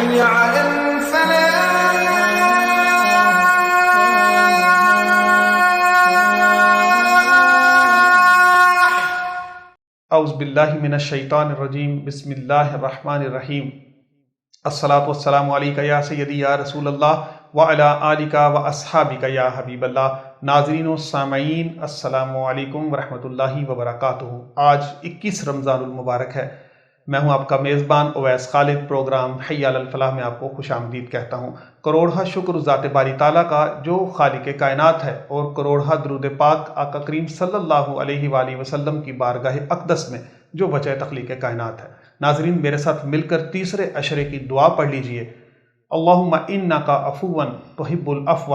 حي على اعوذ باللہ من الشیطان الرجیم، بسم اللہ الرحمن الرحیم۔ الصلاۃ والسلام علیکہ یا سیدی یا رسول اللہ وعلی آلک و اصحابک یا حبیب اللہ۔ ناظرین و سامعین، السلام علیکم ورحمۃ اللہ وبرکاتہ۔ آج 21 رمضان المبارک ہے۔ میں ہوں آپ کا میزبان اویس خالد۔ پروگرام حی علی الفلاح میں آپ کو خوش آمدید کہتا ہوں۔ کروڑہا شکر ذات باری تعالیٰ کا جو خالق کائنات ہے، اور کروڑہا درود پاک آقا کریم صلی اللہ علیہ وآلہ وسلم کی بارگاہ اقدس میں جو وجہ تخلیق کائنات ہے۔ ناظرین، میرے ساتھ مل کر تیسرے عشرے کی دعا پڑھ لیجئے۔ اللہم انک عفو تحب العفو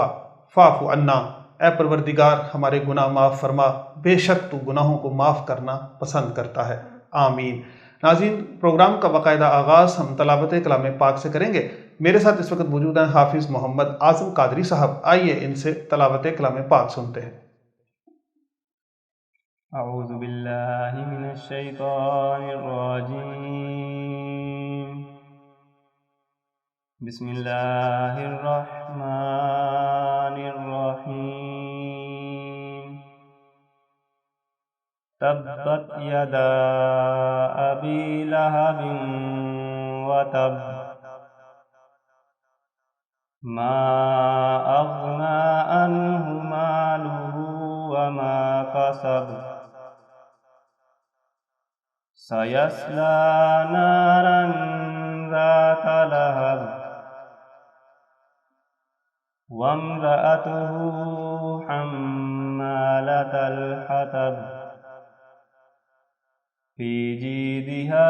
فاعف عنا۔ اے پروردگار، ہمارے گناہ معاف فرما، بے شک تو گناہوں کو معاف کرنا پسند کرتا ہے، آمین۔ ناظرین، پروگرام کا باقاعدہ آغاز ہم تلاوت کلام پاک سے کریں گے۔ میرے ساتھ اس وقت موجود ہیں حافظ محمد اعظم قادری صاحب۔ آئیے ان سے تلاوت کلام پاک سنتے ہیں۔ اعوذ باللہ من الشیطان الرجیم، بسم اللہ الرحمن الرحیم۔ تبت یدا ابی لہب وتب، ما اغنی عنہ مالہ وما کسب، سیصلی نارا ذات لہب، وامرأته حمالة الحطب، فی جیدها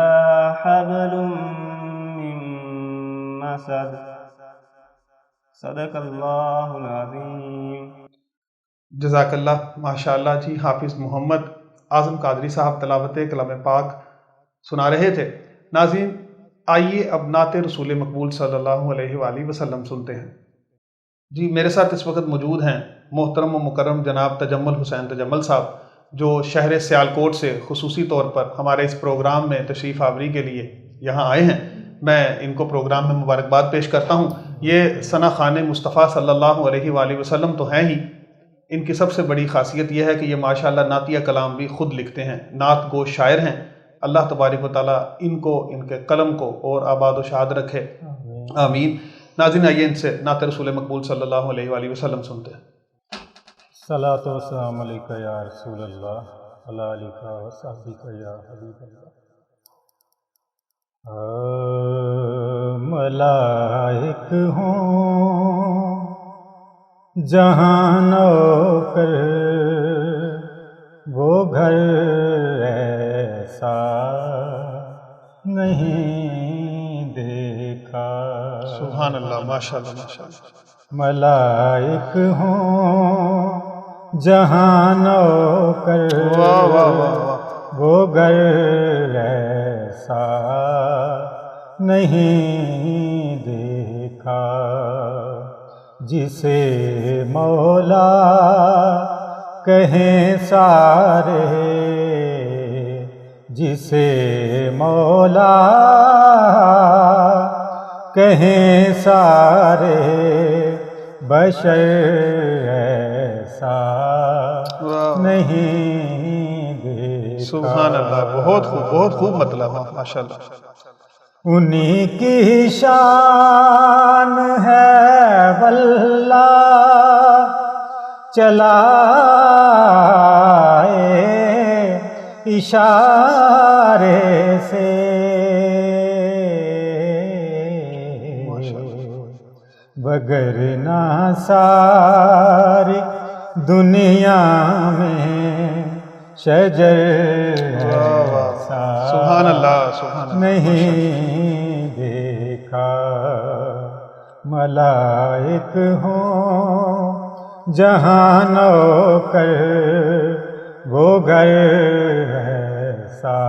حبل من مسد۔ صدق اللہ العظیم۔ جزاک اللہ، ماشاء اللہ جی۔ حافظ محمد اعظم قادری صاحب تلاوت کلام پاک سنا رہے تھے۔ ناظرین، آئیے اب نعت رسول مقبول صلی اللہ علیہ وآلہ وسلم سنتے ہیں۔ جی، میرے ساتھ اس وقت موجود ہیں محترم و مکرم جناب تجمل حسین تجمل صاحب، جو شہر سیالکوٹ سے خصوصی طور پر ہمارے اس پروگرام میں تشریف آوری کے لیے یہاں آئے ہیں۔ میں ان کو پروگرام میں مبارکباد پیش کرتا ہوں۔ یہ ثنا خوان مصطفیٰ صلی اللہ علیہ وآلہ وسلم تو ہیں ہی، ان کی سب سے بڑی خاصیت یہ ہے کہ یہ ماشاءاللہ نعتیہ کلام بھی خود لکھتے ہیں، نعت گو شاعر ہیں۔ اللہ تبارک و تعالیٰ ان کو، ان کے قلم کو اور آباد و شاد رکھے، آمین۔ ناظرین، آئیے ان سے نعت رسول مقبول صلی اللہ علیہ وآلہ وسلم سنتے ہیں۔ صلاۃ و سلام علیکہ یا رسول اللہ وعلی آلک و صحبک یا حبیب اللہ۔ ملائک ہوں جہاں نوکر، وہ گھر ایسا نہیں دیکھا۔ سبحان اللہ، ماشاءاللہ ماشاءاللہ۔ ملائک ہوں جہاں نوکر، واہ واہ واہ واہ۔ وہ گھر ایسا نہیں دیکھا، جسے مولا کہیں سارے، جسے مولا کہیں سارے، بشر ایسا نہیں دیکھا۔ سبحان اللہ، بہت خوب، بہت خوب مطلب ہے، ماشاءاللہ۔ انہی کی شان ہے واللہ چلائے اشارے سے، وگرنہ ساری دنیا میں شجر سبحان اللہ، سبحان اللہ، نہیں دیکھا۔ ملائک ہوں جہاں نوکر، وہ گھر ایسا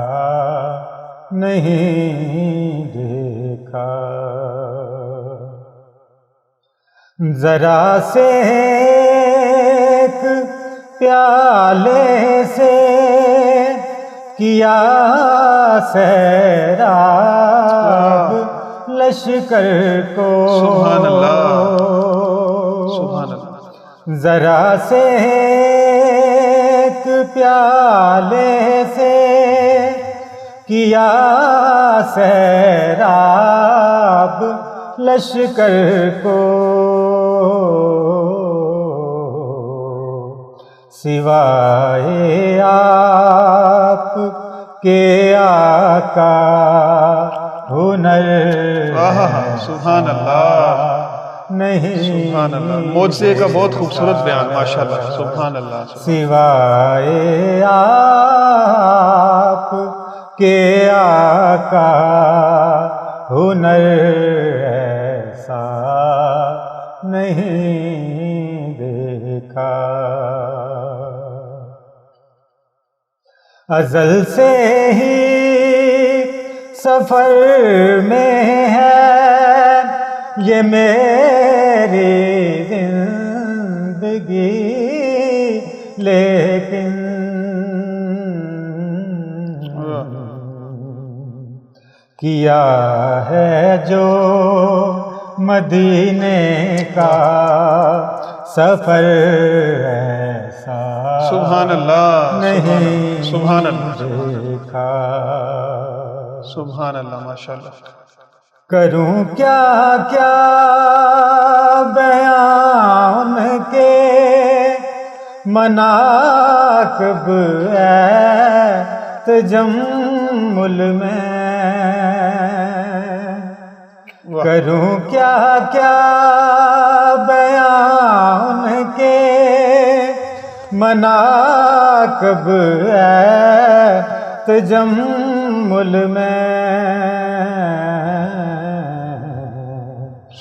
نہیں دیکھا۔ ذرا سے ایک پیالے سے کیا سیراب لشکر کو سبحان اللہ، سبحان اللہ، ذرا سے ایک پیالے سے کیا سیراب لشکر کو، سوائے آپ کے آقا ہنر سبحان اللہ، نہیں، سبحان اللہ، معجزے کا بہت خوبصورت بیان، ماشاءاللہ، سبحان اللہ، سوائے آپ کے آقا ہنر ایسا نہیں دیکھا، ازل سے ہی سفر میں ہے یہ میری زندگی، لیکن کیا ہے جو مدینے کا سفر ایسا سبحان اللہ، نہیں سبحان اللہ، دیکھا، سبحان اللہ، ماشاءاللہ، کروں کیا کیا بیان کے مناقب تجمل میں، کروں کیا کیا بیان کے مناقب تجمل میں،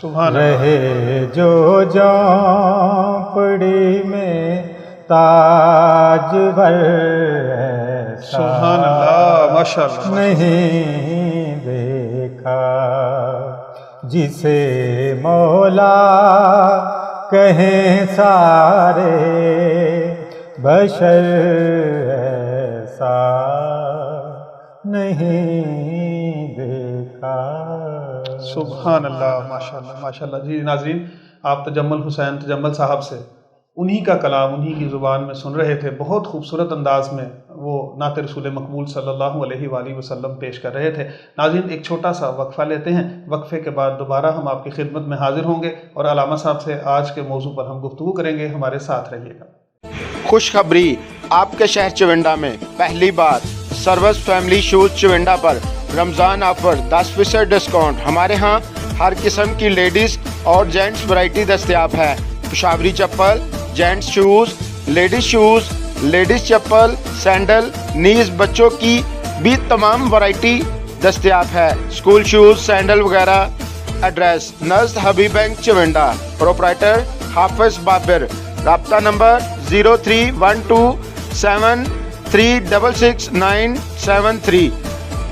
سبحان اللہ، رہے جو جھونپڑی میں تاج بھر ایسا سبحان اللہ، ماشاءاللہ، نہیں دیکھا، جسے مولا کہیں سارے بشر ایسا نہیں دیکھا، سبحان اللہ، ماشاءاللہ، ماشاءاللہ۔ جی ناظرین، آپ تجمل حسین تجمل صاحب سے انہی کا کلام انہی کی زبان میں سن رہے تھے، بہت خوبصورت انداز میں وہ نعت رسول مقبول صلی اللہ علیہ وآلہ وسلم پیش کر رہے تھے۔ ناظرین، ایک چھوٹا سا وقفہ لیتے ہیں، وقفے کے بعد دوبارہ ہم آپ کی خدمت میں حاضر ہوں گے اور علامہ صاحب سے آج کے موضوع پر ہم گفتگو کریں گے، ہمارے ساتھ رہیے گا۔ خوشخبری، آپ کے شہر چونڈا میں پہلی بار سروس فیملی شوز چونڈا پر رمضان آفر 10% ڈسکاؤنٹ۔ ہمارے ہاں ہر قسم کی لیڈیز اور جینٹس ورائٹی دستیاب ہے، پشاوری چپل، جینٹس شوز، لیڈیز چپل، سینڈل، نیز بچوں کی بھی تمام ورائٹی دستیاب ہے، اسکول شوز، سینڈل وغیرہ۔ ایڈریس نزد حبیب بینک چونڈا، پروپرائٹر حافظ بابر، رابطہ نمبر 031273666973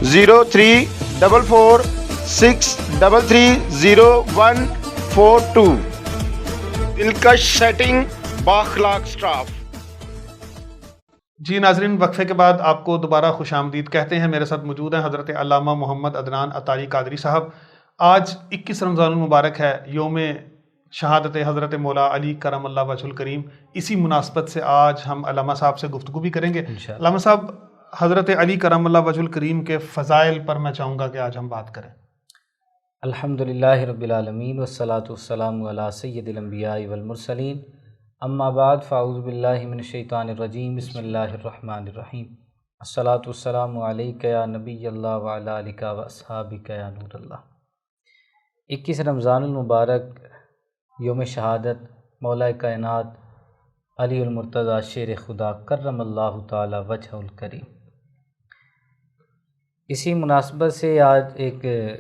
034463300142۔ دلکش سیٹنگ، بااخلاق سٹاف۔ جی ناظرین، وقفے کے بعد آپ کو دوبارہ خوش آمدید کہتے ہیں۔ میرے ساتھ موجود ہیں حضرت علامہ محمد عدنان عطاری قادری صاحب۔ آج 21 رمضان المبارک ہے، یوم شہادت حضرت مولا علی کرم اللہ وجہ الکریم۔ اسی مناسبت سے آج ہم علامہ صاحب سے گفتگو بھی کریں گے۔ علامہ صاحب، حضرت علی کرم اللہ وجہ الکریم کے فضائل پر میں چاہوں گا کہ آج ہم بات کریں۔ الحمدللہ رب العالمین والصلاة والسلام علی سید الانبیاء والمرسلین، اما بعد فاعوذ باللہ من الشیطان الرجیم، بسم اللہ الرحمن الرحیم، الصلاة والسلام علیک یا نبی اللہ وعلی آلک واصحابک یا نور اللہ۔ 21 رمضان المبارک، یوم شہادت مولا کائنات علی المرتضیٰ شیر خدا کرم اللہ تعالی وجہ الکریم۔ اسی مناسبت سے آج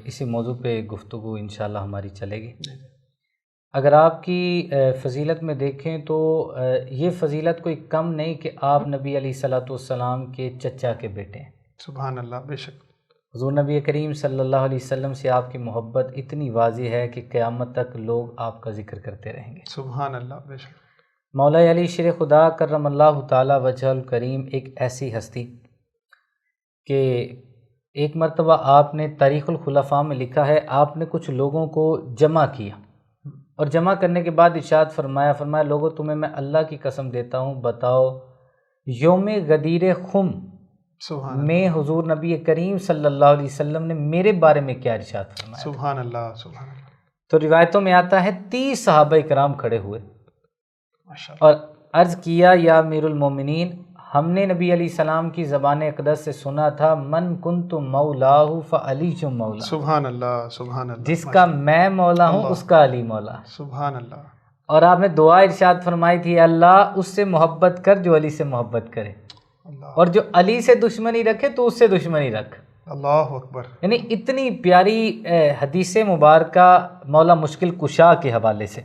اسی موضوع پہ گفتگو انشاءاللہ ہماری چلے گی۔ اگر آپ کی فضیلت میں دیکھیں تو یہ فضیلت کوئی کم نہیں کہ آپ نبی علیہ الصلوۃ والسلام کے چچا کے بیٹے ہیں۔ سبحان اللہ، بے شک۔ حضور نبی کریم صلی اللہ علیہ وسلم سے آپ کی محبت اتنی واضح ہے کہ قیامت تک لوگ آپ کا ذکر کرتے رہیں گے۔ سبحان اللہ، بے شک۔ مولا علی شیر خدا کرم اللہ تعالی وجہ الکریم ایک ایسی ہستی کہ ایک مرتبہ آپ نے تاریخ الخلفاء میں لکھا ہے، آپ نے کچھ لوگوں کو جمع کیا اور جمع کرنے کے بعد ارشاد فرمایا لوگوں تمہیں میں اللہ کی قسم دیتا ہوں، بتاؤ یوم غدیر خم سبحان میں حضور نبی کریم صلی اللہ علیہ وسلم نے میرے بارے میں کیا ارشاد فرمایا؟ سبحان اللہ، سبحان اللہ، تو روایتوں میں آتا ہے 30 صحابہ کرام کھڑے ہوئے ماشاء اللہ، اور عرض کیا یا امیر المومنین، ہم نے نبی علیہ السلام کی زبان اقدس سے سنا تھا من کنت مولاہ فعلی مولا، سبحان اللہ، سبحان اللہ، جس کا میں مولا ہوں اللہ، اس کا علی مولا ہے۔ سبحان اللہ، اور آپ نے دعا ارشاد فرمائی تھی، اللہ اس سے محبت کر جو علی سے محبت کرے، اللہ، اور جو علی سے دشمنی رکھے تو اس سے دشمنی رکھ۔ اللہ اکبر، یعنی اتنی پیاری حدیث مبارکہ مولا مشکل کشا کے حوالے سے۔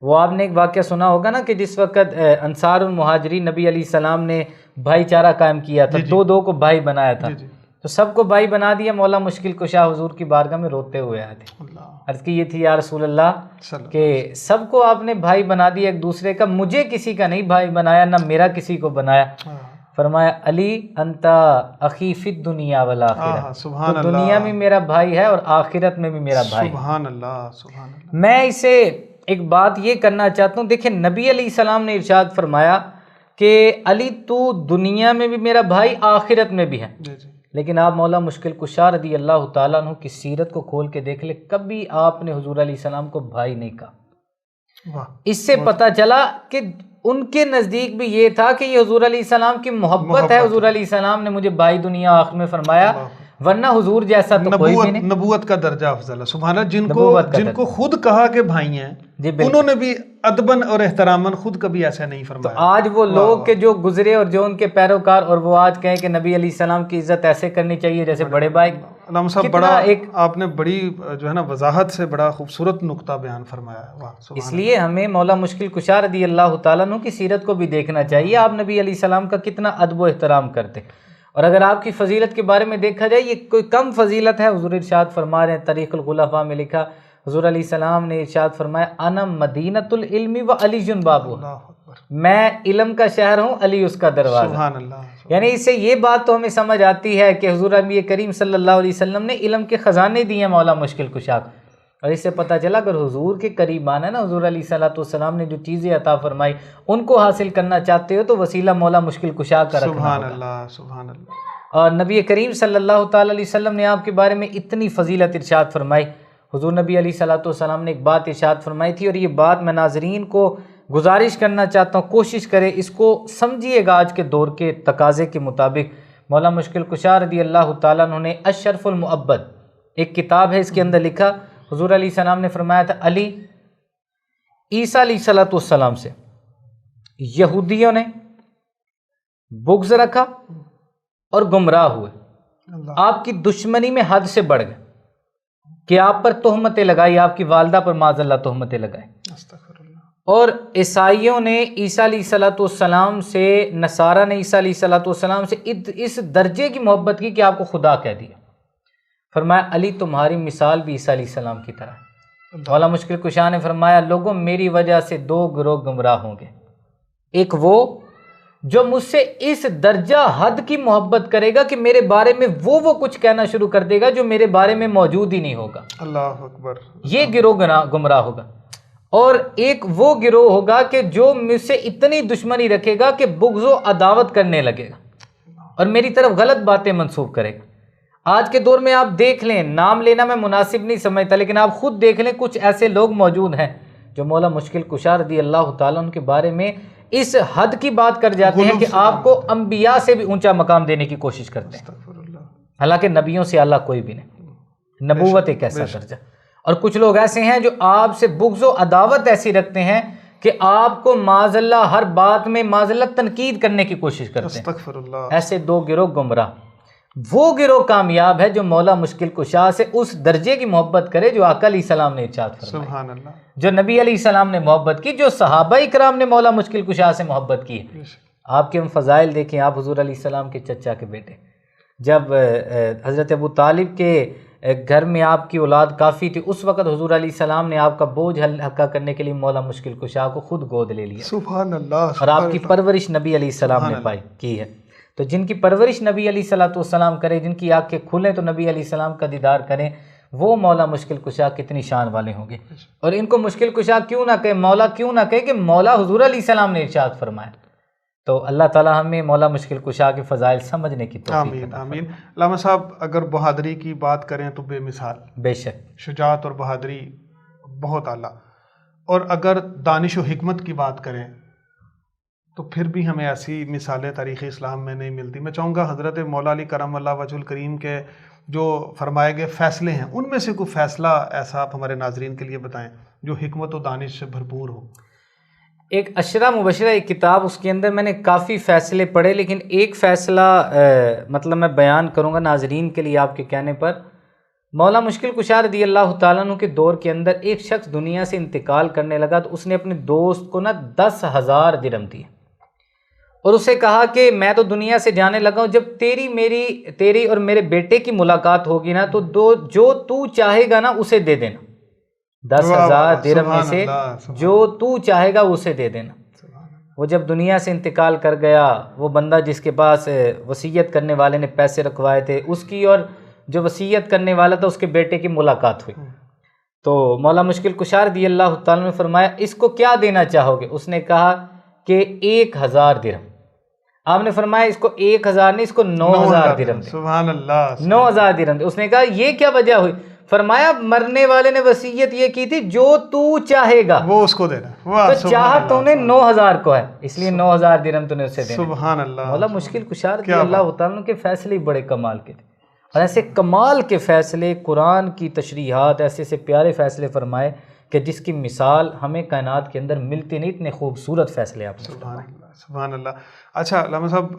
وہ آپ نے ایک واقعہ سنا ہوگا نا کہ جس وقت انصار المہاجرین نبی علیہ السلام نے بھائی چارہ قائم کیا تھا، جی جی، دو کو بھائی بنایا تھا، جی جی، تو سب کو بھائی بنا دیا، مولا مشکل کشا حضور کی بارگاہ میں روتے ہوئے آئے تھے۔ اللہ، عرض کی یہ تھی یا رسول اللہ صلی کہ سب کو آپ نے بھائی بنا دیا ایک دوسرے کا، مجھے کسی کا نہیں بھائی بنایا، نہ میرا کسی کو بنایا۔ اللہ، فرمایا علی انت اخی فی الدنیا والآخرہ، سبحان تو اللہ، دنیا میں میرا بھائی ہے اور آخرت میں بھی میرا بھائی ہے۔ سبحان اللہ، سبحان اللہ، میں اسے ایک بات یہ کرنا چاہتا ہوں، دیکھیں نبی علیہ السلام نے ارشاد فرمایا کہ علی تو دنیا میں بھی میرا بھائی آخرت میں بھی ہے، جی جی، لیکن آپ مولا مشکل کشا رضی اللہ تعالیٰ عنہ کی سیرت کو کھول کے دیکھ لیں، کبھی آپ نے حضور علیہ السلام کو بھائی نہیں کہا۔ واہ، اس سے پتہ چلا کہ ان کے نزدیک بھی یہ تھا کہ یہ حضور علیہ السلام کی محبت ہے، حضور علیہ السلام نے مجھے بھائی دنیا آخر میں فرمایا، ورنہ حضور جیسا تو کوئی بھی نہیں۔ نبوت کا درجہ افضل ہے، سبحان اللہ، نبوت کا جن کو خود کہا کہ بھائی ہیں، جی بالکل۔ انہوں نے بھی ادباً اور احتراماً خود کبھی ایسا نہیں تو فرمایا۔ آج وہ لوگ کہ جو گزرے اور جو ان کے پیروکار، اور وہ آج کہیں کہ نبی علیہ السلام کی عزت ایسے کرنی چاہیے جیسے بڑے بھائی۔ علامہ صاحب کتنا بڑا ایک آپ نے بڑی جو ہے نا وضاحت سے بڑا خوبصورت نقطہ بیان فرمایا ہے، واہ، سبحان اس لیے ہمیں مولا مشکل کشا رضی اللہ تعالیٰ عنہ کی سیرت کو بھی دیکھنا چاہیے، آپ نبی علیہ السلام کا کتنا ادب و احترام کرتے۔ اور اگر آپ کی فضیلت کے بارے میں دیکھا جائے، یہ کوئی کم فضیلت ہے، حضور ارشاد فرما رہے ہیں، تاریخ الخلفاء میں لکھا، حضور علیہ السلام نے ارشاد فرمایا انا مدینۃ العلم و علی بابو، اللہ اکبر، میں علم کا شہر ہوں، علی اس کا دروازہ۔ سبحان اللہ، یعنی اس سے یہ بات تو ہمیں سمجھ آتی ہے کہ حضور نبی کریم صلی اللہ علیہ وسلم نے علم کے خزانے دیے ہیں مولا مشکل کشا کو، اور اس سے پتہ چلا اگر حضور کے قریب آنا ہے نا، حضور علیہ السلام نے جو چیزیں عطا فرمائی ان کو حاصل کرنا چاہتے ہو تو وسیلہ مولا مشکل کشا کا رکھنا سبحان ہوگا۔ اللہ، سبحان اللہ، اور نبی کریم صلی اللہ تعالی علیہ وسلم نے آپ کے بارے میں اتنی فضیلت ارشاد فرمائی۔ حضور نبی علیہ السلام نے ایک بات ارشاد فرمائی تھی، اور یہ بات میں ناظرین کو گزارش کرنا چاہتا ہوں، کوشش کرے اس کو سمجھیے گا آج کے دور کے تقاضے کے مطابق۔ مولا مشکل کشا رضی اللہ تعالیٰ عنہ نے اشرف المعبد ایک کتاب ہے، اس کے اندر لکھا، حضور علیہ السلام نے فرمایا تھا علی، عیسیٰ علیہ السلام سے یہودیوں نے بغض رکھا اور گمراہ ہوئے، اللہ، آپ کی دشمنی میں حد سے بڑھ گئے کہ آپ پر تہمتیں لگائی، آپ کی والدہ پر معاذ اللہ تہمتیں لگائی، استغفر اللہ، اور عیسائیوں نے عیسیٰ علیہ السلام سے، نصارہ نے عیسیٰ علیہ السلام سے اس درجے کی محبت کی کہ آپ کو خدا کہہ دیا۔ فرمایا علی تمہاری مثال بھی عیسیٰ علیہ السلام کی طرح ہے۔ مولا مشکل کشا نے فرمایا لوگوں میری وجہ سے دو گروہ گمراہ ہوں گے، ایک وہ جو مجھ سے اس درجہ حد کی محبت کرے گا کہ میرے بارے میں وہ کچھ کہنا شروع کر دے گا جو میرے بارے میں موجود ہی نہیں ہوگا، اللہ اکبر، یہ گروہ گمراہ ہوگا، اور ایک وہ گروہ ہوگا کہ جو مجھ سے اتنی دشمنی رکھے گا کہ بغض و عداوت کرنے لگے گا اور میری طرف غلط باتیں منسوب کرے گا۔ آج کے دور میں آپ دیکھ لیں، نام لینا میں مناسب نہیں سمجھتا، لیکن آپ خود دیکھ لیں کچھ ایسے لوگ موجود ہیں جو مولا مشکل کشا رضی اللہ تعالیٰ عنہ کے بارے میں اس حد کی بات کر جاتے ہیں کہ آپ کو انبیاء سے بھی اونچا مقام دینے کی کوشش کرتے ہیں، استغفر اللہ، حالانکہ نبیوں سے اعلیٰ کوئی بھی نہیں، نبوت ایک ایسا درجہ۔ اور کچھ لوگ ایسے ہیں جو آپ سے بغض و عداوت ایسی رکھتے ہیں کہ آپ کو معاذ اللہ ہر بات میں معاذ اللہ تنقید کرنے کی کوشش کرتے ہیں۔ استغفر اللہ، ایسے دو گروہ گمراہ، وہ گروہ کامیاب ہے جو مولا مشکل کشا سے اس درجے کی محبت کرے جو آقا علیہ السلام نے ارشاد فرمائی، سبحان اللہ، جو نبی علیہ السلام نے محبت کی، جو صحابہ کرام نے مولا مشکل کشا سے محبت کی ہے۔ آپ کے ہم فضائل دیکھیں، آپ حضور علیہ السلام کے چچا کے بیٹے، جب حضرت ابو طالب کے گھر میں آپ کی اولاد کافی تھی، اس وقت حضور علیہ السلام نے آپ کا بوجھ ہلکا کرنے کے لیے مولا مشکل کشا کو خود گود لے لیا، سبحان اللہ، اور آپ کی پرورش نبی علیہ السلام نے کی ہے۔ تو جن کی پرورش نبی علیہ الصلوۃ والسلام کرے، جن کی آنکھیں کھلیں تو نبی علیہ السلام کا دیدار کریں، وہ مولا مشکل کشا کتنی شان والے ہوں گے۔ اور ان کو مشکل کشا کیوں نہ کہے، مولا کیوں نہ کہے، کہ مولا حضور علیہ السلام نے ارشاد فرمایا۔ تو اللہ تعالیٰ ہمیں مولا مشکل کشا کے فضائل سمجھنے کی توفیق آمین عطا آمین۔ علامہ صاحب اگر بہادری کی بات کریں تو بے مثال، فرمائے۔ بے شک، شجاعت اور بہادری بہت اعلیٰ، اور اگر دانش و حکمت کی بات کریں تو پھر بھی ہمیں ایسی مثالیں تاریخ اسلام میں نہیں ملتی۔ میں چاہوں گا حضرت مولا علی کرم اللہ وجہ الکریم کے جو فرمائے گئے فیصلے ہیں ان میں سے کوئی فیصلہ ایسا آپ ہمارے ناظرین کے لیے بتائیں جو حکمت و دانش سے بھرپور ہو۔ ایک اشرا مبشرہ ایک کتاب، اس کے اندر میں نے کافی فیصلے پڑھے، لیکن ایک فیصلہ مطلب میں بیان کروں گا ناظرین کے لیے آپ کے کہنے پر۔ مولا مشکل کشا رضی اللہ تعالیٰ عنہ کے دور کے اندر ایک شخص دنیا سے انتقال کرنے لگا تو اس نے اپنے دوست کو 10,000 درہم دیے اور اسے کہا کہ میں تو دنیا سے جانے لگا ہوں، جب تیری اور میرے بیٹے کی ملاقات ہوگی نا تو جو تو چاہے گا نا اسے دے دینا، 10,000 درہم میں سے جو تو چاہے گا اسے دے دینا۔ وہ جب دنیا سے انتقال کر گیا، وہ بندہ جس کے پاس وصیت کرنے والے نے پیسے رکھوائے تھے، اس کی اور جو وصیت کرنے والا تھا اس کے بیٹے کی ملاقات ہوئی، تو مولا مشکل کشا رضی اللہ تعالیٰ نے فرمایا اس کو کیا دینا چاہو گے؟ اس نے کہا کہ 1,000 درہم۔ آپ نے فرمایا اس کو 1,000 نہیں، اس کو 9,000 درہم دے۔ سبحان اللہ، 9,000 درہم دے۔ اس نے کہا یہ کیا وجہ ہوئی؟ فرمایا مرنے والے نے وصیت یہ کی تھی جو تو چاہے گا وہ اس کو دینا، تو چاہت تو نے 9,000 کو ہے، اس لیے 9,000 درہم تو نے اسے دینا۔ سبحان اللہ۔ مولا مشکل کشا رضی اللہ تعالیٰ کے فیصلے بڑے کمال کے تھے، اور ایسے کمال کے فیصلے، قرآن کی تشریحات، ایسے پیارے فیصلے فرمائے کہ جس کی مثال ہمیں کائنات کے اندر ملتی نہیں، اتنے خوبصورت فیصلے آپ نے فرمائے۔ سبحان اللہ۔ اچھا علامہ صاحب،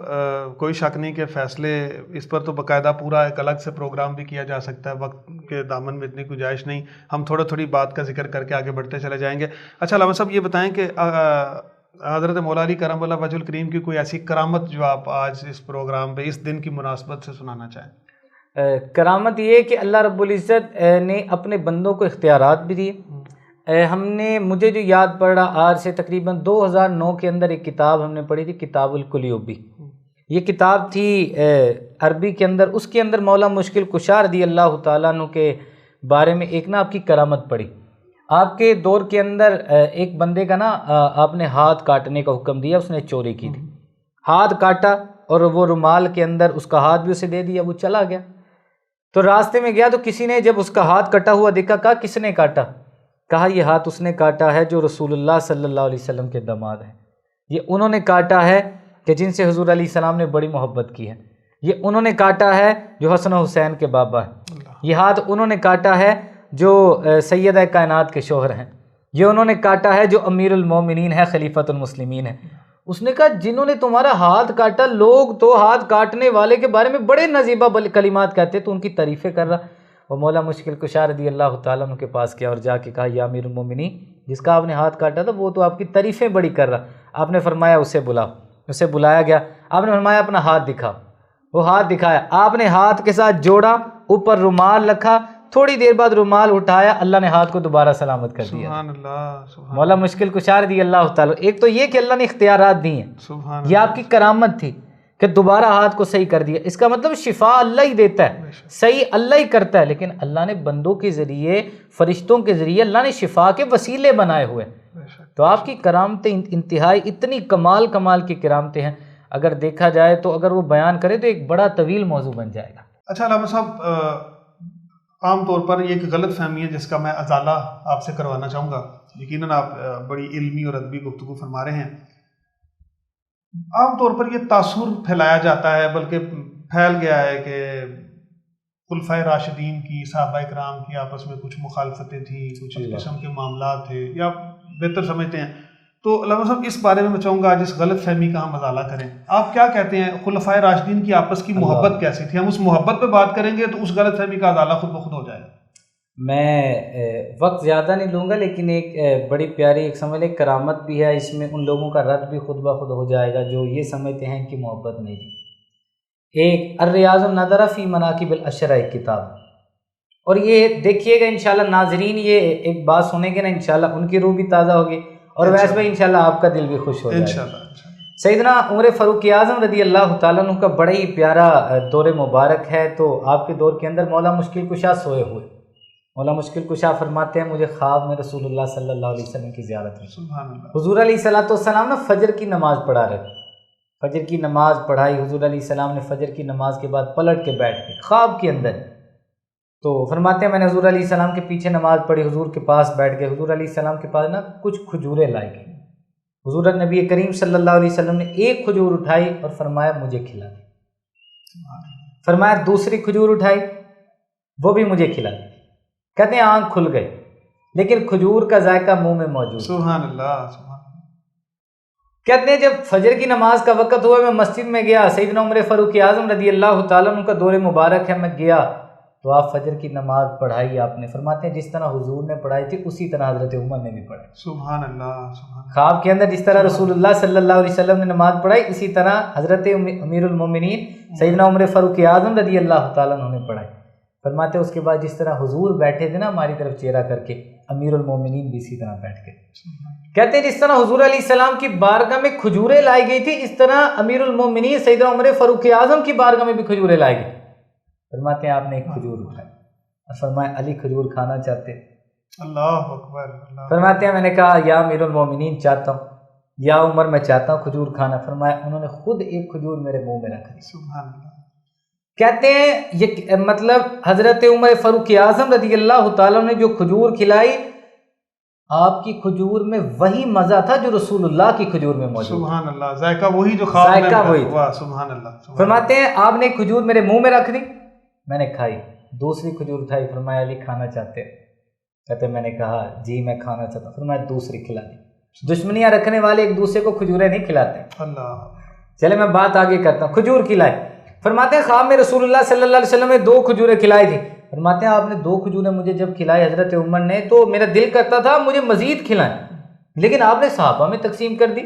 کوئی شک نہیں کہ فیصلے اس پر تو باقاعدہ پورا ایک الگ سے پروگرام بھی کیا جا سکتا ہے، وقت کے دامن میں اتنی گنجائش نہیں، ہم تھوڑی بات کا ذکر کر کے آگے بڑھتے چلے جائیں گے۔ اچھا علامہ صاحب یہ بتائیں کہ حضرت مولا علی کرم اللہ وجہ الکریم کی کوئی ایسی کرامت جو آپ آج اس پروگرام پہ اس دن کی مناسبت سے سنانا چاہیں؟ کرامت یہ کہ اللہ رب العزت نے اپنے بندوں کو اختیارات بھی دیے۔ مجھے جو یاد پڑ رہا آج سے تقریباً 2009 کے اندر ایک کتاب ہم نے پڑھی تھی، کتاب القلیوبی۔ یہ کتاب تھی عربی کے اندر، اس کے اندر مولا مشکل کشا رضی اللہ تعالیٰ عنہ کے بارے میں ایک آپ کی کرامت پڑھی۔ آپ کے دور کے اندر ایک بندے کا آپ نے ہاتھ کاٹنے کا حکم دیا، اس نے چوری کی تھی، ہاتھ کاٹا اور وہ رومال کے اندر اس کا ہاتھ بھی اسے دے دیا، وہ چلا گیا۔ تو راستے میں گیا تو کسی نے جب اس کا ہاتھ کٹا ہوا دیکھا، کہا کس نے کاٹا؟ کہا یہ ہاتھ اس نے کاٹا ہے جو رسول اللہ صلی اللہ علیہ وسلم کے داماد ہیں، یہ انہوں نے کاٹا ہے کہ جن سے حضور علیہ السلام نے بڑی محبت کی ہے، یہ انہوں نے کاٹا ہے جو حسن و حسین کے بابا ہیں، یہ ہاتھ انہوں نے کاٹا ہے جو سیدہ کائنات کے شوہر ہیں، یہ انہوں نے کاٹا ہے جو امیر المومنین ہے، خلیفۃ المسلمین ہے۔ اس نے کہا جنہوں نے تمہارا ہاتھ کاٹا، لوگ تو ہاتھ کاٹنے والے کے بارے میں بڑے نزیبہ کلمات کہتے تو ان کی تعریفیں کر رہا۔ وہ مولا مشکل کشا رضی اللہ تعالیٰ عنہ کے پاس گیا اور جا کے کہا یا امیر المومنین، جس کا آپ نے ہاتھ کاٹا تھا وہ تو آپ کی تعریفیں بڑی کر رہا۔ آپ نے فرمایا اسے بلاؤ، اسے بلایا گیا۔ آپ نے فرمایا اپنا ہاتھ دکھا، وہ ہاتھ دکھایا، آپ نے ہاتھ کے ساتھ جوڑا، اوپر رومال رکھا، تھوڑی دیر بعد رومال اٹھایا، اللہ نے ہاتھ کو دوبارہ سلامت کر دیا۔ سبحان اللہ۔ مولا مشکل کشا رضی اللہ تعالیٰ، ایک تو یہ کہ اللہ نے اختیارات دی ہیں، یہ آپ کی کرامت تھی کہ دوبارہ ہاتھ کو صحیح کر دیا۔ اس کا مطلب شفا اللہ ہی دیتا ہے، صحیح اللہ ہی کرتا ہے، لیکن اللہ نے بندوں کے ذریعے، فرشتوں کے ذریعے اللہ نے شفا کے وسیلے بنائے ہوئے۔ تو آپ کی کرامتیں انتہائی اتنی کمال کی کرامتیں ہیں، اگر دیکھا جائے تو اگر وہ بیان کرے تو ایک بڑا طویل موضوع بن جائے گا۔ اچھا علامہ صاحب، عام طور پر یہ ایک غلط فہمی ہے جس کا میں ازالہ آپ سے کروانا چاہوں گا، یقیناً آپ بڑی علمی اور ادبی گفتگو فرما رہے ہیں۔ عام طور پر یہ تاثر پھیلایا جاتا ہے، بلکہ پھیل گیا ہے کہ خلفائے راشدین کی، صحابہ کرام کی آپس میں کچھ مخالفتیں تھیں، کچھ اس قسم کے معاملات تھے، یا بہتر سمجھتے ہیں۔ تو علامہ صاحب اس بارے میں چاہوں گا آج اس غلط فہمی کا ہم ازالہ کریں۔ آپ کیا کہتے ہیں خلفائے راشدین کی آپس کی محبت کیسی تھی؟ ہم اس محبت پہ بات کریں گے تو اس غلط فہمی کا ازالہ خود بخود ہو جائے گا۔ میں وقت زیادہ نہیں لوں گا، لیکن ایک بڑی پیاری ایک سمجھ لیں کرامت بھی ہے اس میں، ان لوگوں کا رد بھی خود بخود ہو جائے گا جو یہ سمجھتے ہیں کہ محبت نہیں تھی۔ ایک الریاض النظرہ فی مناقب الاشرہ ایک کتاب، اور یہ دیکھیے گا انشاءاللہ ناظرین، یہ ایک بات سنیں گے نا انشاءاللہ ان کی روح بھی تازہ ہوگی، اور ویسے بھی انشاءاللہ آپ کا دل بھی خوش ہو جائے گا۔ سیدنا عمر فاروق اعظم رضی اللہ تعالیٰ عنہ کا بڑا ہی پیارا دور مبارک ہے. تو آپ کے دور کے اندر مولا مشکل کشا سوئے ہوئے. مولا مشکل کشا فرماتے ہیں مجھے خواب میں رسول اللہ صلی اللہ علیہ وسلم کی زیارت ہوئی. سبحان اللہ. حضور علیہ الصلوۃ والسلام نے فجر کی نماز پڑھا رہے. فجر کی نماز پڑھائی. حضور علیہ السلام نے فجر کی نماز کے بعد پلٹ کے بیٹھ گئے خواب کے اندر. تو فرماتے ہیں میں نے حضور علیہ السلام کے پیچھے نماز پڑھی, حضور کے پاس بیٹھ گئے. حضور علیہ السلام کے پاس نا کچھ کھجوریں لائی گئی. حضور نبی کریم صلی اللہ علیہ وسلم نے ایک کھجور اٹھائی اور فرمایا مجھے کھلا دے. فرمایا دوسری کھجور اٹھائی, وہ بھی مجھے کھلا دے. کہتے ہیں آنکھ کھل گئی لیکن کھجور کا ذائقہ منہ میں موجود. سبحان اللہ. سبحان اللہ. کہتے ہیں جب فجر کی نماز کا وقت ہوا میں مسجد میں گیا. سیدنا عمر فاروق اعظم رضی اللہ تعالیٰ عنہ کا دور مبارک ہے. میں گیا تو آپ فجر کی نماز پڑھائی آپ نے. فرماتے ہیں جس طرح حضور نے پڑھائی تھی اسی طرح حضرت عمر نے بھی پڑھائی. سبحان اللہ. سبحان اللہ. خواب کے اندر جس طرح رسول اللہ صلی اللہ علیہ وسلم نے نماز پڑھائی اسی طرح حضرت امیر المومنین سیدنا عمر فاروق اعظم رضی اللہ تعالیٰ عنہ نے پڑھائی. فرماتے ہیں اس کے بعد جس طرح حضور بیٹھے تھے نا ہماری طرف چہرہ کر کے, امیر المومنین بھی اسی طرح بیٹھ گئے. کہتے ہیں جس طرح حضور علیہ السلام کی بارگاہ میں کھجوریں لائی گئی تھی اس طرح امیر المومنین سیدنا عمر فاروق اعظم کی بارگاہ میں بھی کھجوریں لائی گئی. فرماتے ہیں آپ نے ایک کھجور اٹھائی اور فرمایا علی کھجور کھانا چاہتے. اللہ اکبر. اللہ. فرماتے ہیں میں نے کہا یا امیر المومنین چاہتا ہوں, یا عمر میں چاہتا ہوں کھجور کھانا. فرمایا انہوں نے خود ایک کھجور میرے منہ میں رکھ دی. سبحان اللہ. کہتے ہیں یہ مطلب حضرت عمر فاروق اعظم رضی اللہ تعالیٰ نے جو کھجور کھلائی آپ کی کھجور میں وہی مزہ تھا جو رسول اللہ کی کھجور میں موجود. سبحان اللہ. ذائقہ وہی جو خواب ذائقہ میں. وہی. واہ. سبحان اللہ. فرماتے ہیں آپ نے کھجور میرے منہ میں رکھ دی, میں نے کھائی. دوسری کھجور اٹھائی. فرمایا علی کھانا چاہتے. کہتے میں نے کہا جی میں کھانا چاہتا ہوں. فرمایا دوسری کھلا دی. دشمنیاں رکھنے والے ایک دوسرے کو کھجوریں نہیں کھلاتے. اللہ. چلے میں بات آگے کرتا ہوں. کھجور کھلائے. فرماتے ہیں خواب میں رسول اللہ صلی اللہ علیہ وسلم نے 2 کھجوریں کھلائی تھی. فرماتے ہیں آپ نے 2 کھجوریں مجھے جب کھلائی حضرت عمر نے تو میرا دل کرتا تھا مجھے مزید کھلائیں, لیکن آپ نے صحابہ میں تقسیم کر دی.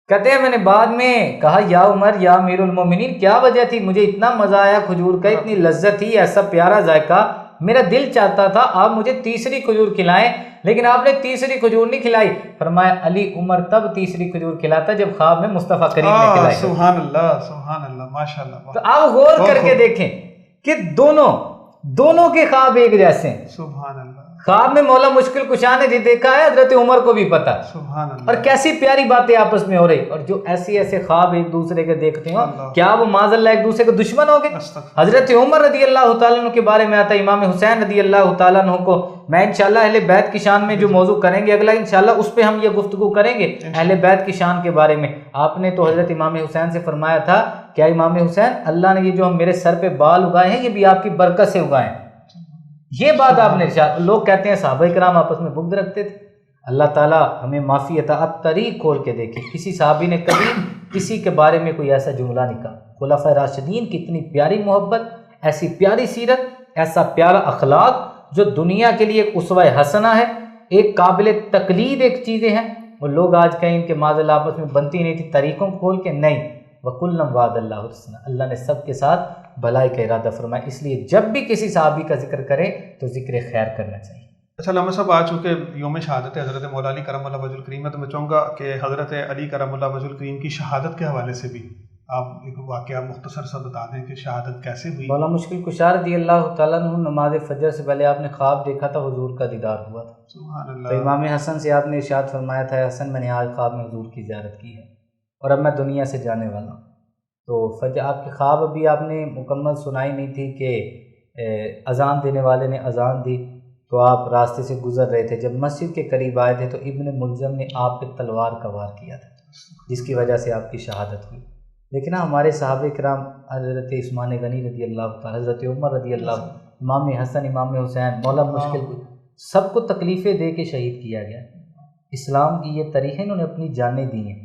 کہتے ہیں میں نے بعد میں کہا یا عمر یا امیر المومنین کیا وجہ تھی, مجھے اتنا مزہ آیا کھجور کا, اتنی لذت تھی, ایسا پیارا ذائقہ, میرا دل چاہتا تھا آپ مجھے تیسری کھجور کھلائیں لیکن آپ نے تیسری کھجور نہیں کھلائی. فرمایا علی عمر تب تیسری کھجور کھلاتا جب خواب میں مصطفیٰ کریم نے کھلائی. سبحان اللہ. سبحان اللہ. ماشاء اللہ. تو آپ غور کر کے دیکھیں کہ دونوں کے خواب ایک جیسے ہیں. سبحان اللہ. خواب میں مولا مشکل کشا نے جی دیکھا ہے حضرت عمر کو بھی پتا. سبحان اللہ. اور کیسی پیاری باتیں آپس میں ہو رہی, اور جو ایسے خواب ایک دوسرے کے دیکھتے ہو کیا وہ معاذ اللہ ایک دوسرے کے دشمن ہو گئے. حضرت عمر رضی اللہ تعالیٰ عنہ کے بارے میں آتا ہے, امام حسین رضی اللہ تعالیٰ عنہ کو میں انشاءاللہ اہل بیت کی شان میں جو موضوع کریں گے اگلا انشاءاللہ اس پہ ہم یہ گفتگو کریں گے اہل بیت کی شان کے بارے میں. آپ نے تو حضرت امام حسین سے فرمایا تھا کیا امام حسین اللہ نے یہ جو ہم میرے سر پہ بال اگائے ہیں یہ بھی آپ کی برکت سے اگائے ہیں. یہ بات آپ نے لوگ کہتے ہیں صحابہ کرام آپس میں بغض رکھتے تھے. اللہ تعالیٰ ہمیں معافی عطا. اب طریق کھول کے دیکھیں کسی صحابی نے کبھی کسی کے بارے میں کوئی ایسا جملہ نہیں کہا. خلفائے راشدین کی اتنی پیاری محبت, ایسی پیاری سیرت, ایسا پیارا اخلاق جو دنیا کے لیے ایک اسوہ حسنہ ہے, ایک قابل تقلید ایک چیزیں ہیں. وہ لوگ آج کہیں ان کے معاذ اللہ آپس میں بنتی نہیں تھی طریقوں کھول کے, نہیں. وَكُلًّا وَعَدَ اللَّهُ الْحُسْنَىٰ, اللہ نے سب کے ساتھ بھلائی کا ارادہ فرمایا. اس لیے جب بھی کسی صحابی کا ذکر کرے تو ذکر خیر کرنا چاہیے. اچھا علامہ صاحب, آج چونکہ یوم شہادت ہے حضرت مولا علی کرم اللہ وجہ الکریم ہے تو میں چاہوں گا کہ حضرت علی کرم اللہ وجہ الکریم کی شہادت کے حوالے سے بھی آپ ایک واقعہ مختصر سا بتا دیں کہ شہادت کیسے ہوئی. مولا مشکل کشا رضی اللہ تعالیٰ عنہ نماز فجر سے پہلے آپ نے خواب دیکھا تھا حضور کا دیدار ہوا تھا. سبحان اللہ. تو امام حسن سے آپ نے ارشاد فرمایا تھا حسن میں نے آج خواب میں حضور کی زیارت کی ہے اور اب میں دنیا سے جانے والا ہوں. تو فجر آپ کے خواب ابھی آپ نے مکمل سنائی نہیں تھی کہ اذان دینے والے نے اذان دی تو آپ راستے سے گزر رہے تھے. جب مسجد کے قریب آئے تھے تو ابن ملزم نے آپ پہ تلوار کا وار کیا تھا جس کی وجہ سے آپ کی شہادت ہوئی. لیکن ہمارے صحابہ کرام حضرت عثمان غنی رضی اللہ تعالیٰ, حضرت عمر رضی اللہ, امام حسن, امام حسین, مولا مشکل, سب کو تکلیفیں دے کے شہید کیا گیا. اسلام کی یہ تاریخ ہے, انہوں نے اپنی جانیں دی ہیں.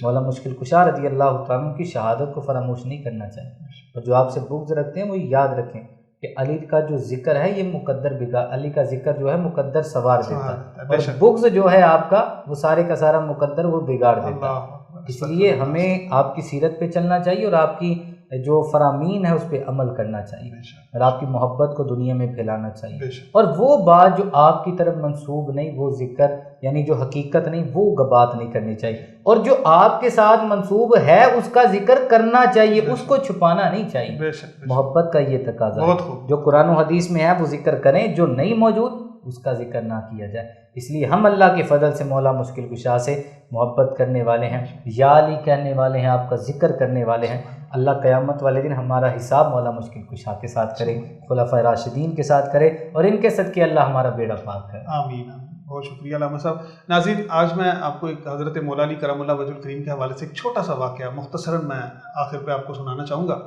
مولا مشکل کشا رضی اللہ تعالیٰ کی شہادت کو فراموش نہیں کرنا چاہیے. اور جو آپ سے بغض رکھتے ہیں وہ یاد رکھیں کہ علی کا جو ذکر ہے یہ مقدر بگاڑ, علی کا ذکر جو ہے مقدر سوار دیتا ہے, اور بغض جو ہے آپ کا وہ سارے کا سارا مقدر وہ بگاڑ دیتا ہے. اس لیے ہمیں آپ کی سیرت پہ چلنا چاہیے اور آپ کی جو فرامین ہے اس پہ عمل کرنا چاہیے اور آپ کی محبت کو دنیا میں پھیلانا چاہیے، اور وہ بات جو آپ کی طرف منسوب نہیں، وہ ذکر یعنی جو حقیقت نہیں، وہ بات نہیں کرنی چاہیے، اور جو آپ کے ساتھ منسوب ہے اس کا ذکر کرنا چاہیے، اس کو چھپانا نہیں چاہیے۔ محبت کا یہ تقاضا ہے، جو قرآن و حدیث میں ہے وہ ذکر کریں، جو نہیں موجود اس کا ذکر نہ کیا جائے۔ اس لیے ہم اللہ کے فضل سے مولا مشکل کشا سے محبت کرنے والے ہیں، یا علی کہنے والے ہیں، آپ کا ذکر کرنے والے ہیں۔ اللہ قیامت والے دن ہمارا حساب مولا مشکل کشا کے ساتھ کرے، خلفائے راشدین کے ساتھ کرے، اور ان کے صدقے اللہ ہمارا بیڑا پاک کرے۔ آمین۔ بہت شکریہ علامہ صاحب۔ ناظرین، آج میں آپ کو ایک حضرت مولا علی کرم اللہ وجہ الکریم کے حوالے سے ایک چھوٹا سا واقعہ مختصراً میں آخر پہ آپ کو سنانا چاہوں گا۔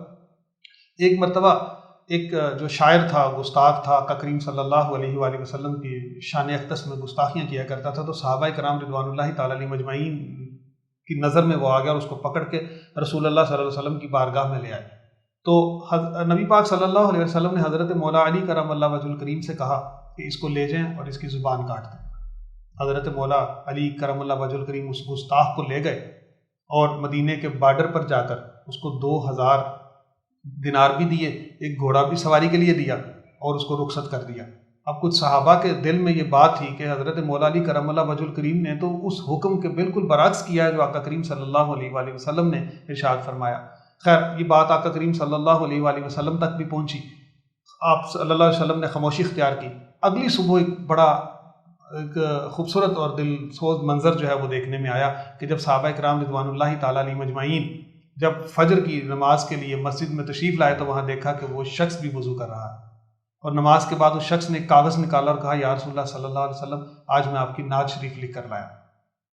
ایک مرتبہ ایک جو شاعر تھا، گستاخ تھا، آقا کریم صلی اللہ علیہ وآلہ وسلم کی شان اقدس میں گستاخیاں کیا کرتا تھا، تو صحابہ کرام رضوان اللہ تعالی علیہ مجمعین کی نظر میں وہ آ گیا اور اس کو پکڑ کے رسول اللہ صلی اللہ علیہ وسلم کی بارگاہ میں لے آئے۔ تو نبی پاک صلی اللہ علیہ وسلم نے حضرت مولا علی کرم اللہ وجہ الکریم سے کہا کہ اس کو لے جائیں اور اس کی زبان کاٹ دیں۔ حضرت مولا علی کرم اللہ وجہ الکریم اس گستاخ کو لے گئے اور مدینے کے بارڈر پر جا کر اس کو 2000 دینار بھی دیے، ایک گھوڑا بھی سواری کے لیے دیا اور اس کو رخصت کر دیا۔ اب کچھ صحابہ کے دل میں یہ بات تھی کہ حضرت مولا علی کرم اللہ وجہ الکریم نے تو اس حکم کے بالکل برعکس کیا ہے جو آقا کریم صلی اللہ علیہ وآلہ وسلم نے ارشاد فرمایا۔ خیر، یہ بات آقا کریم صلی اللہ علیہ وآلہ وسلم تک بھی پہنچی، آپ صلی اللہ علیہ وسلم نے خاموشی اختیار کی۔ اگلی صبح ایک بڑا ایک خوبصورت اور دل سوز منظر جو ہے وہ دیکھنے میں آیا کہ جب صحابہ کرام رضوان اللہ تعالی علیہ مجمعین جب فجر کی نماز کے لیے مسجد میں تشریف لائے تو وہاں دیکھا کہ وہ شخص بھی وضو کر رہا ہے، اور نماز کے بعد اس شخص نے ایک کاغذ نکالا اور کہا، یا رسول اللہ صلی اللہ علیہ وسلم، آج میں آپ کی نعت شریف لکھ کر لایا۔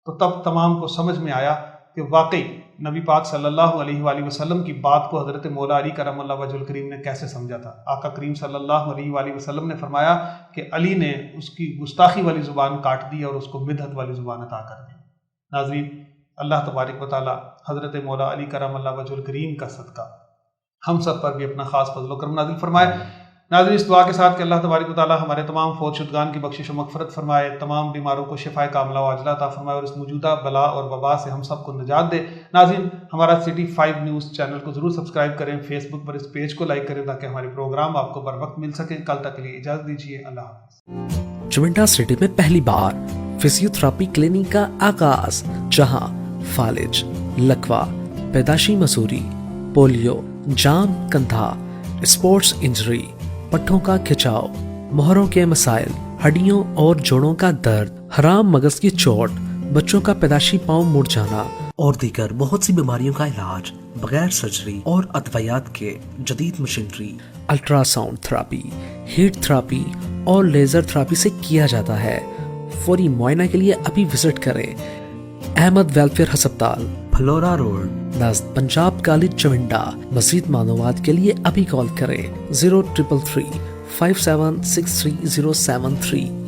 تو تب تمام کو سمجھ میں آیا کہ واقعی نبی پاک صلی اللہ علیہ وآلہ وسلم کی بات کو حضرت مولا علی کرم اللہ وجہ الکریم نے کیسے سمجھا تھا۔ آقا کریم صلی اللہ علیہ وآلہ وسلم نے فرمایا کہ علی نے اس کی گستاخی والی زبان کاٹ دی اور اس کو مدحت والی زبان عطا کر دی۔ ناظرین، اللہ تبارک و تعالی حضرت مولا علی کرم اللہ وجہ الکریم کا صدقہ ہم سب پر بھی اپنا خاص فضل و کرم نازل فرمائے۔ ناظرین، اس دعا کے ساتھ کہ اللہ تبارک و تعالی ہمارے تمام فوت شدگان کی بخشش و مغفرت فرمائے، تمام بیماروں کو شفائے کاملہ و عاجلہ عطا فرمائے، اور اس موجودہ بلا اور وبا سے ہم سب کو نجات دے۔ ناظرین، ہمارا سٹی 5 نیوز چینل کو ضرور سبسکرائب کریں، فیس بک پر اس پیج کو لائک کریں تاکہ ہمارے پروگرام آپ کو بر وقت مل سکیں۔ کل تک کے لیے اجازت دیجیے، اللہ حافظ۔ چونٹا سٹی میں پہلی بار فزیوتھراپی کلینک کا آغاز، جہاں فالج، لکوہ، پیدائشی مسوری، پولیو، جام کندھا، اسپورٹس انجری، پٹھوں کا کھچاؤ، مہروں کے مسائل، ہڈیوں اور جوڑوں کا درد، حرام مغز کی چوٹ، بچوں کا پیدائشی پاؤں مڑ جانا اور دیگر بہت سی بیماریوں کا علاج بغیر سرجری اور ادویات کے جدید machinery, ultra sound therapy, heat therapy اور لیزر تھراپی سے کیا جاتا ہے۔ فوری معائنہ کے لیے ابھی وزٹ کریں احمد ویلفیئر ہسپتال، پھلورا روڈ، نزد پنجاب کالج چونڈا۔ مزید معلومات کے لیے ابھی کال کریں 0333 5763 073۔